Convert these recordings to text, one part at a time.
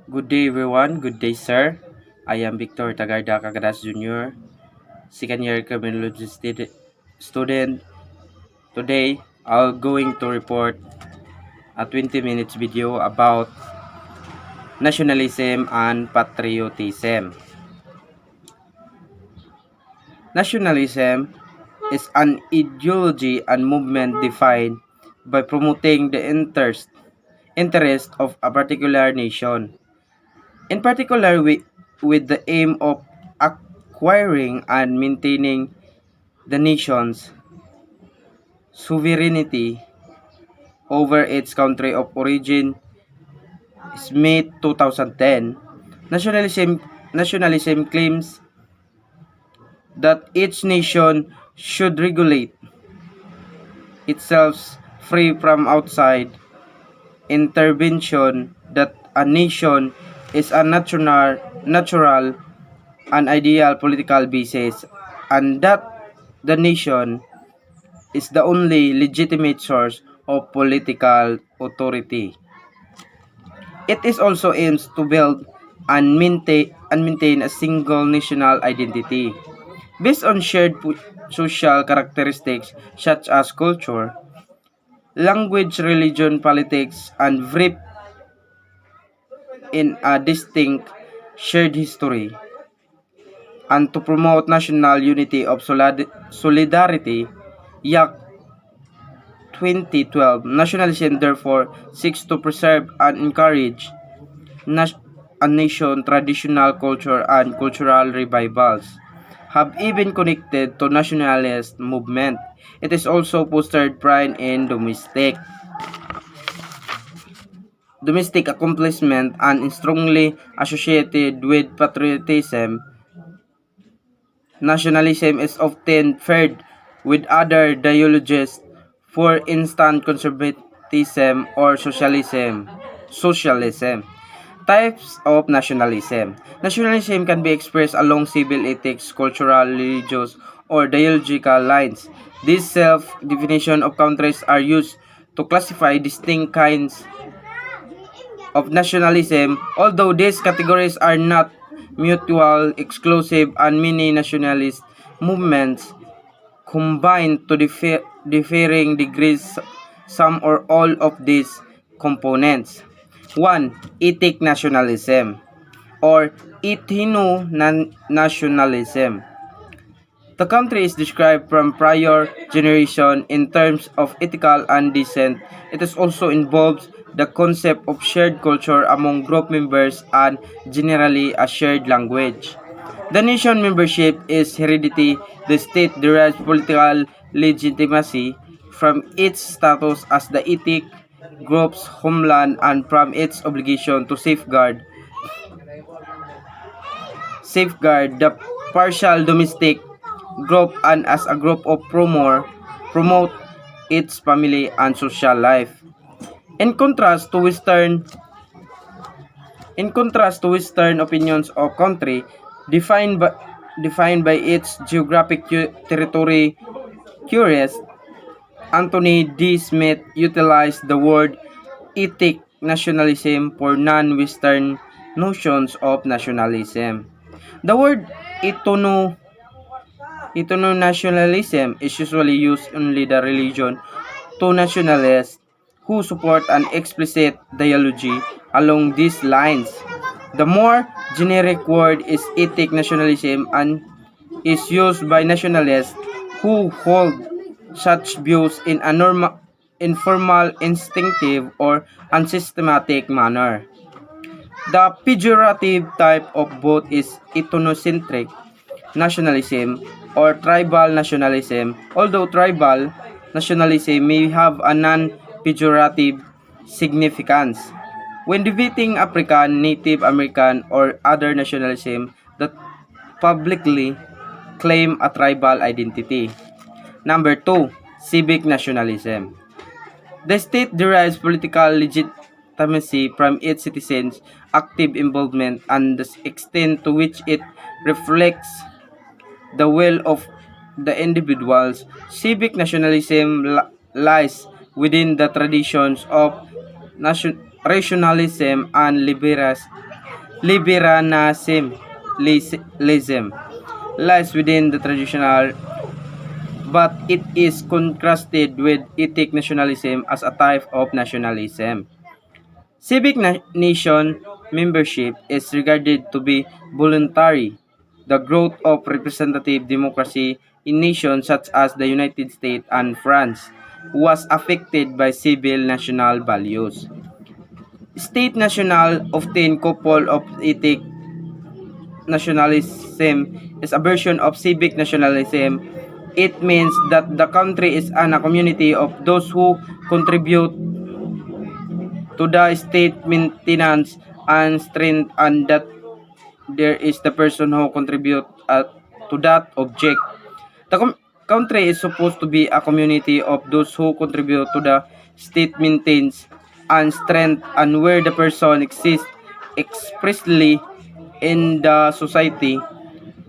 Good day everyone, good day sir. I am Victor Tagarda Cagadas Jr., second year criminology student. Today, I'm going to report a 20 minutes video about nationalism and patriotism. Nationalism is an ideology and movement defined by promoting the interest of a particular nation. In particular, with the aim of acquiring and maintaining the nation's sovereignty over its country of origin. Smith 2010. Nationalism claims that each nation should regulate itself free from outside intervention, that a nation is a natural and ideal political basis, and that the nation is the only legitimate source of political authority. It is also aims to build and maintain a single national identity based on shared social characteristics such as culture, language, religion, politics, and belief in a distinct shared history, and to promote national unity of solidarity. Yak 2012, nationalism therefore seeks to preserve and encourage a nation traditional culture and cultural revivals have even connected to nationalist movement. It is also fostered pride in domestic accomplishment and is strongly associated with patriotism. Nationalism is often paired with other ideologies, for instance conservatism or Socialism. Types of nationalism. Nationalism can be expressed along civil ethics, cultural, religious, or ideological lines. These self-definition of countries are used to classify distinct kinds of nationalism, although these categories are not mutual exclusive, and many nationalist movements combine to differing degrees some or all of these components. 1. Ethnic nationalism or ethno-nationalism. The country is described from prior generation in terms of ethical and descent. It is also involves the concept of shared culture among group members and generally a shared language. The nation membership is heredity. The state derives political legitimacy from its status as the ethnic group's homeland and from its obligation to safeguard the partial domestic group and as a group of promote its family and social life. In contrast to Western opinions of country defined by its geographic territory, curious, Anthony D. Smith utilized the word ethnic nationalism for non-Western notions of nationalism. The word ethno-nationalism is usually used only the religion to nationalists who support an explicit ideology along these lines. The more generic word is ethnic nationalism and is used by nationalists who hold such views in a informal, instinctive, or unsystematic manner. The pejorative type of both is ethnocentric nationalism or tribal nationalism, although tribal nationalism may have a non-pejorative significance. When debating African, Native American, or other nationalism that publicly claim a tribal identity. Number 2. Civic nationalism. The state derives political legitimacy from its citizens' active involvement and the extent to which it reflects the will of the individuals. Civic nationalism lies within the traditions of rationalism and Liberalism lies within the traditional, but it is contrasted with ethnic nationalism as a type of nationalism. Civic nation membership is regarded to be voluntary. The growth of representative democracy in nations such as the United States and France was affected by civil national values. State national often couple of ethnic nationalism is a version of civic nationalism. It means that the country is a community of those who contribute to the state maintenance and strength, and that there is the person who contribute to that object. The country is supposed to be a community of those who contribute to the state maintenance and strength, and where the person exists expressly in the society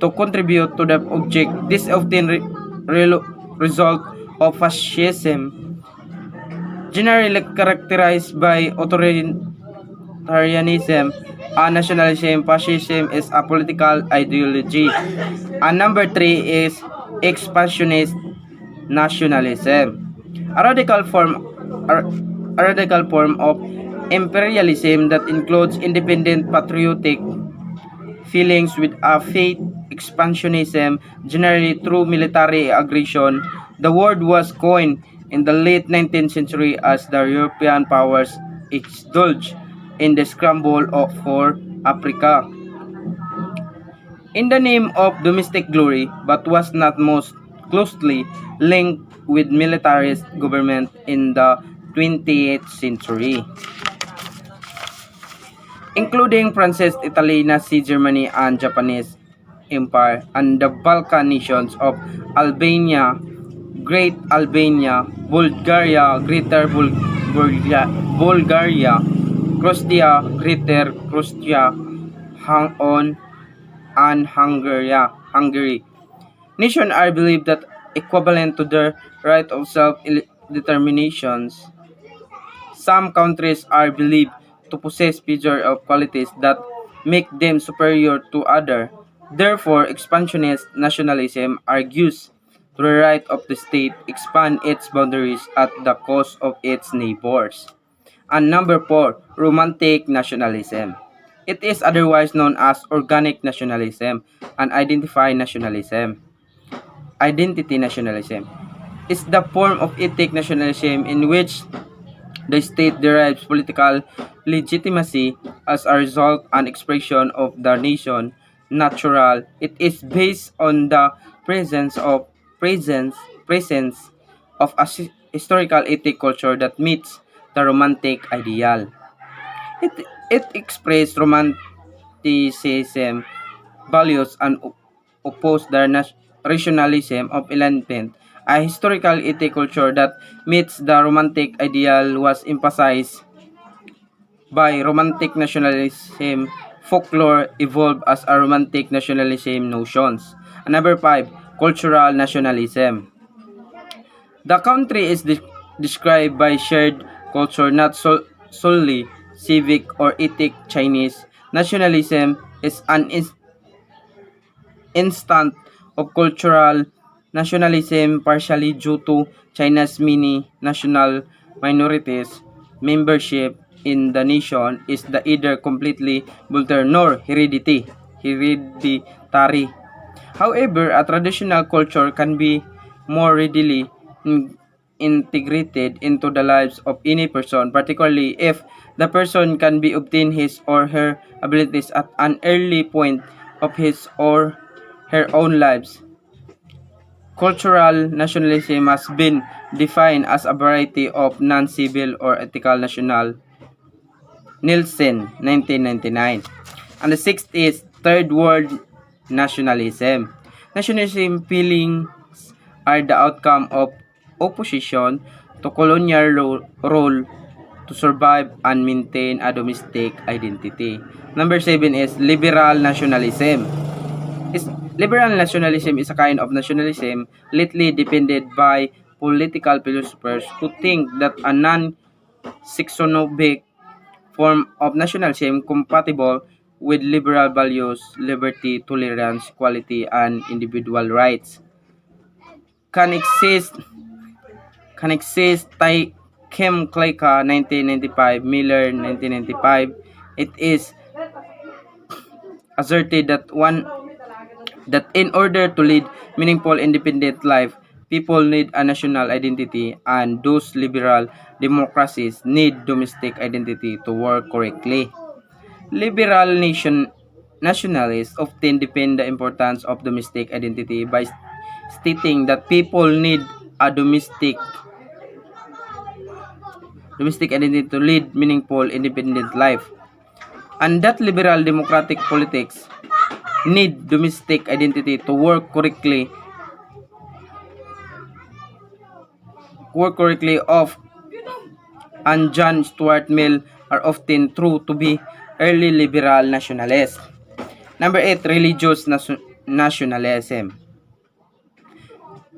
to contribute to the object. This often result of fascism, generally characterized by authoritarianism and nationalism. Fascism is a political ideology. And number three is expansionist nationalism, a radical form, a, a radical form of imperialism that includes independent patriotic feelings with a faith expansionism, generally through military aggression. The word was coined in the late 19th century as the European powers indulged in the scramble for Africa in the name of domestic glory, but was not most closely linked with militarist government in the 20th century, including France, Italy, Nazi Germany, and Japanese Empire, and the Balkan nations of Albania, Great Albania, Bulgaria, Greater Bulgaria, Croatia, Greater Croatia, and Hungary. Nations are believed that equivalent to their right of self-determinations. Some countries are believed to possess features of qualities that make them superior to others. Therefore, expansionist nationalism argues to the right of the state expand its boundaries at the cost of its neighbors. And number 4, romantic nationalism. It is otherwise known as organic nationalism and identity nationalism is the form of ethnic nationalism in which the state derives political legitimacy as a result and expression of the nation natural. It is based on the presence presence of a historical ethnic culture that meets the romantic ideal. It expressed romanticism values and oppose the rationalism of enlightenment. A historical ethnic culture that meets the romantic ideal was emphasized by romantic nationalism. Folklore evolved as a romantic nationalism notions. And number 5, cultural nationalism. The country is described by shared culture, not solely civic or ethnic. Chinese nationalism is an instant of cultural nationalism partially due to China's many national minorities. Membership in the nation is the either completely voluntary nor hereditary. However, a traditional culture can be more readily integrated into the lives of any person, particularly if the person can be obtain his or her abilities at an early point of his or her own lives. Cultural nationalism has been defined as a variety of non-civil or ethical national. Nielsen, 1999. And the sixth is third world nationalism. Nationalism feelings are the outcome of opposition to colonial rule to survive and maintain a domestic identity. Number 7 is liberal nationalism. Liberal nationalism is a kind of nationalism lately defended by political philosophers who think that a non-xenophobic form of nationalism compatible with liberal values, liberty, tolerance, equality, and individual rights. Can exist, Tai Kim Kleika 1995, Miller 1995. It is asserted that in order to lead meaningful independent life, people need a national identity, and those liberal democracies need domestic identity to work correctly. Liberal nationalists often defend the importance of domestic identity by stating that people need a domestic identity to lead meaningful independent life, and that liberal democratic politics need domestic identity to work correctly of and John Stuart Mill are often true to be early liberal nationalists. Number 8, religious nationalism.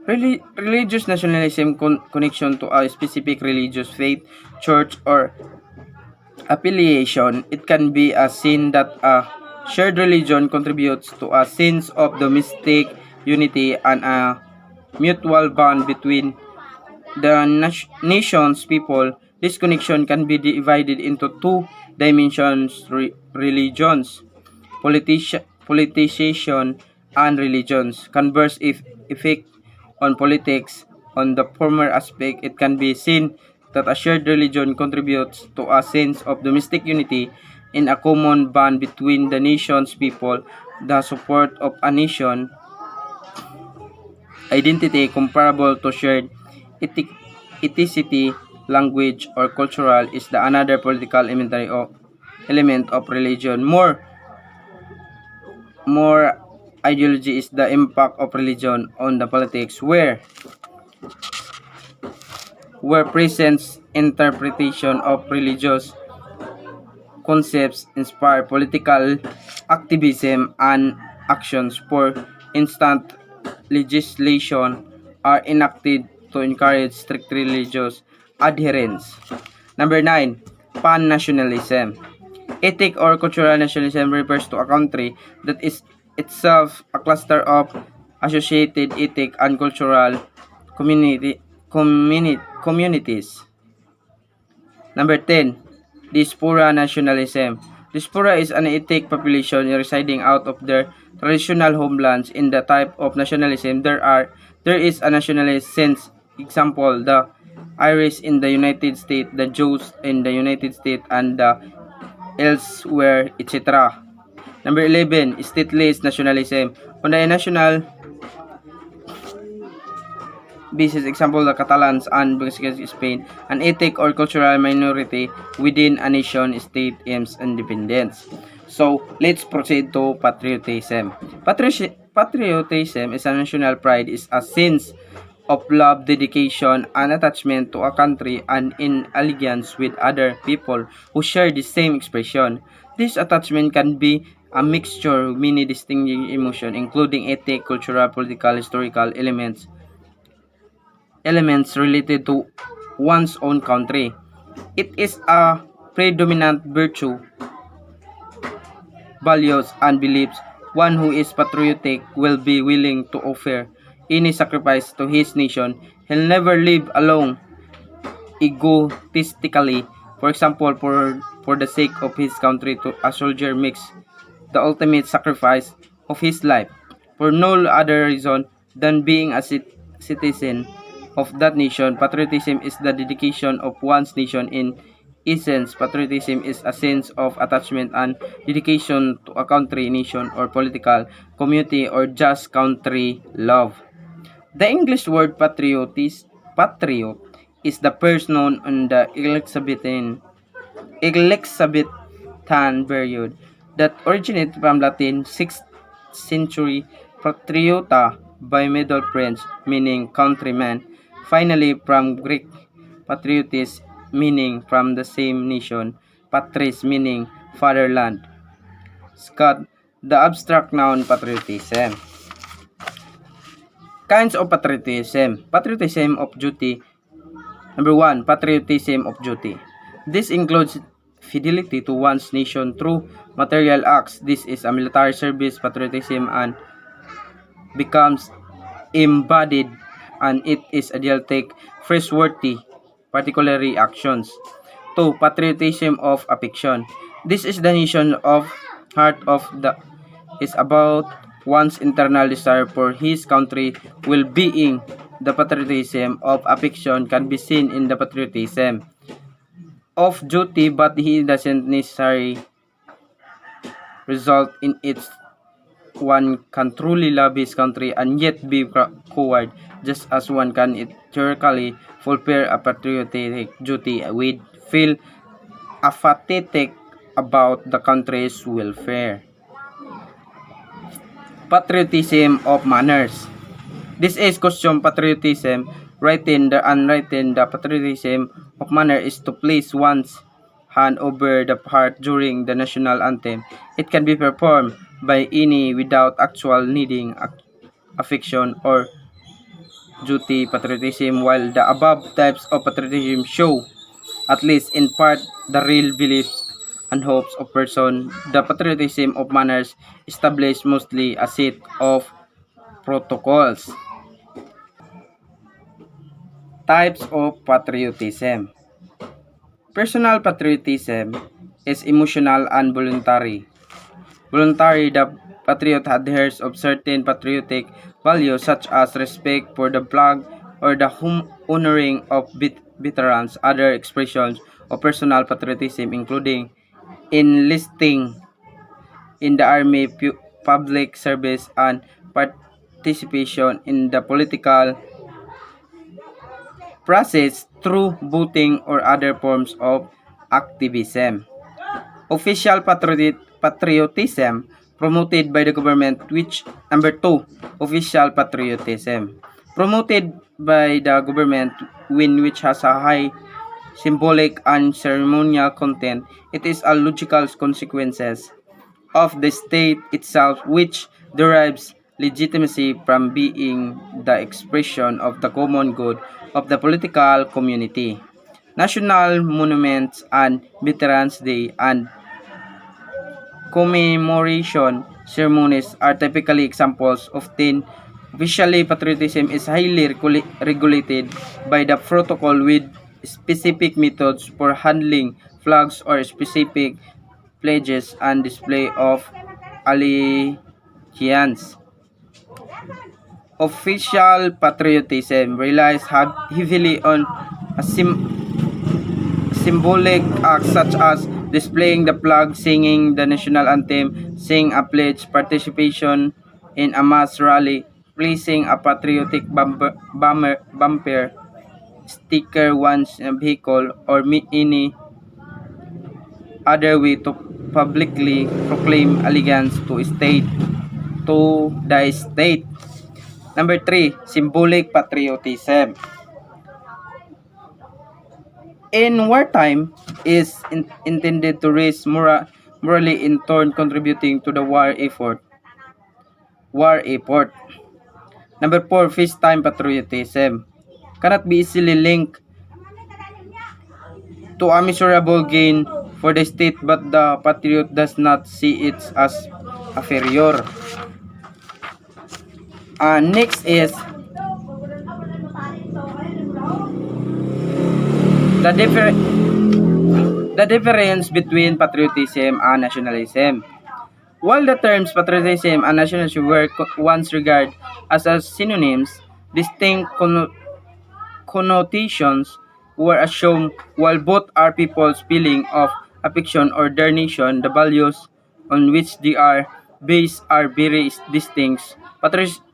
Religious nationalism connection to a specific religious faith, church, or affiliation. It can be a sin that a shared religion contributes to a sense of domestic unity and a mutual bond between the nation's people. This connection can be divided into two dimensions: religions, politicization, and religions. Converse effect on politics. On the former aspect, it can be seen that a shared religion contributes to a sense of domestic unity in a common bond between the nation's people. The support of a nation identity comparable to shared ethnicity, language, or cultural is the another political element of religion. More ideology is the impact of religion on the politics where presence interpretation of religious concepts inspire political activism and actions. For instance, legislation are enacted to encourage strict religious adherence. Number 9, pan-nationalism. Ethnic or cultural nationalism refers to a country that is itself a cluster of associated ethnic and cultural communities. Number 10, diaspora nationalism. Diaspora is an ethnic population residing out of their traditional homelands. In the type of nationalism, there is a nationalist sense. Example, the Irish in the United States, the Jews in the United States, and the elsewhere, etc. Number 11, stateless nationalism. On a national basis, example, the Catalans and Spain, an ethnic or cultural minority within a nation state aims independence. So, let's proceed to patriotism. Patriotism is a national pride, is a sense of love, dedication, and attachment to a country and in allegiance with other people who share the same expression. This attachment can be a mixture of many distinguishing emotions, including ethnic, cultural, political, historical elements related to one's own country. It is a predominant virtue, values, and beliefs. One who is patriotic will be willing to offer any sacrifice to his nation. He'll never live alone egotistically. For example, for the sake of his country, a soldier makes the ultimate sacrifice of his life for no other reason than being a citizen of that nation. Patriotism is the dedication of one's nation. In essence, patriotism is a sense of attachment and dedication to a country, nation, or political community, or just country love. The English word patriot is the first known in the Elizabethan period that originated from Latin 6th century patriota by Middle French meaning countryman, finally from Greek patriotis meaning from the same nation, patris meaning fatherland. Scott, the abstract noun patriotism. Kinds of patriotism. Patriotism of duty. Number 1, patriotism of duty. This includes fidelity to one's nation through material acts. This is a military service patriotism and becomes embodied, and it is ideal take praiseworthy, particularly actions. 2. Patriotism of affection. This is the nation of heart of the is about one's internal desire for his country well-being. The patriotism of affection can be seen in the patriotism of duty, but he doesn't necessarily result in its one can truly love his country and yet be coward, just as one can theoretically fulfill a patriotic duty with feel apathetic about the country's welfare. Patriotism of manners. This is custom patriotism. Written the unwritten the patriotism of manner is to place one's hand over the heart during the national anthem. It can be performed by any without actual needing affection or duty patriotism, while the above types of patriotism show, at least in part, the real beliefs and hopes of person. The patriotism of manners established mostly a set of protocols. Types of patriotism. Personal patriotism is emotional and voluntary. Voluntary, the patriot adheres of certain patriotic values such as respect for the flag or the honoring of veterans. Other expressions of personal patriotism including enlisting in the army, public service, and participation in the political process through voting or other forms of activism. Official patriotism promoted by the government, which number 2, official patriotism promoted by the government which has a high symbolic and ceremonial content. It is a logical consequences of the state itself, which derives legitimacy from being the expression of the common good of the political community. National monuments and Veterans Day and commemoration ceremonies are typically examples of ten. Officially, patriotism is highly regulated by the protocol with specific methods for handling flags or specific pledges and display of allegiance. Official patriotism relies heavily on a symbolic acts such as displaying the flag, singing the national anthem, singing a pledge, participation in a mass rally, placing a patriotic bumper sticker once in a vehicle, or any other way to publicly proclaim allegiance to the state. Number 3, symbolic patriotism. In wartime is intended to raise morally in turn contributing to the war effort. Number 4, peacetime patriotism cannot be easily linked to a measurable gain for the state, but the patriot does not see it as inferior. Next is the difference between patriotism and nationalism. While the terms patriotism and nationalism were once regarded as synonyms, distinct connotations were assumed. While both are people's feeling of affection or their nation, the values on which they are based are very distinct.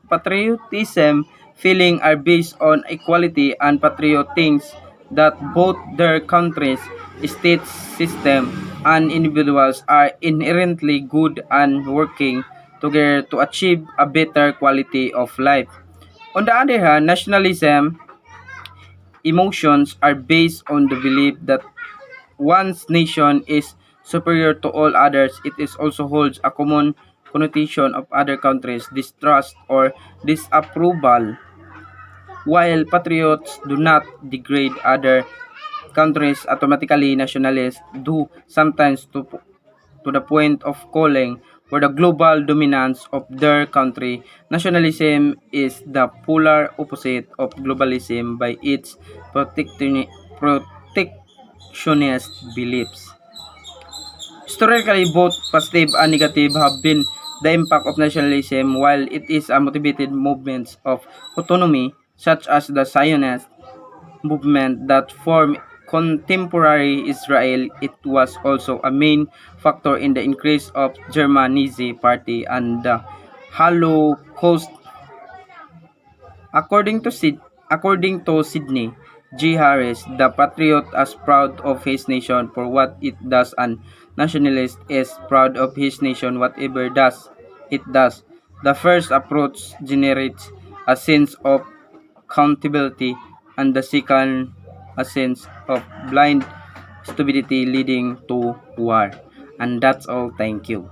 Patriotism feeling are based on equality and patriotism that both their countries, state system, and individuals are inherently good and working together to achieve a better quality of life. On the other hand, nationalism emotions are based on the belief that one's nation is superior to all others. It is also holds a common connotation of other countries' distrust or disapproval. While patriots do not degrade other countries automatically nationalist do sometimes to the point of calling for the global dominance of their country. Nationalism is the polar opposite of globalism by its protectionist beliefs. Historically, both positive and negative have been the impact of nationalism. While it is a motivated movements of autonomy, such as the Zionist movement that formed contemporary Israel, it was also a main factor in the increase of German Nazi Party and the Holocaust. According to Sydney G. Harris, the patriot is proud of his nation for what it does, and nationalist is proud of his nation whatever it does. The first approach generates a sense of accountability, and the second a sense of blind stupidity leading to war. And that's all. Thank you.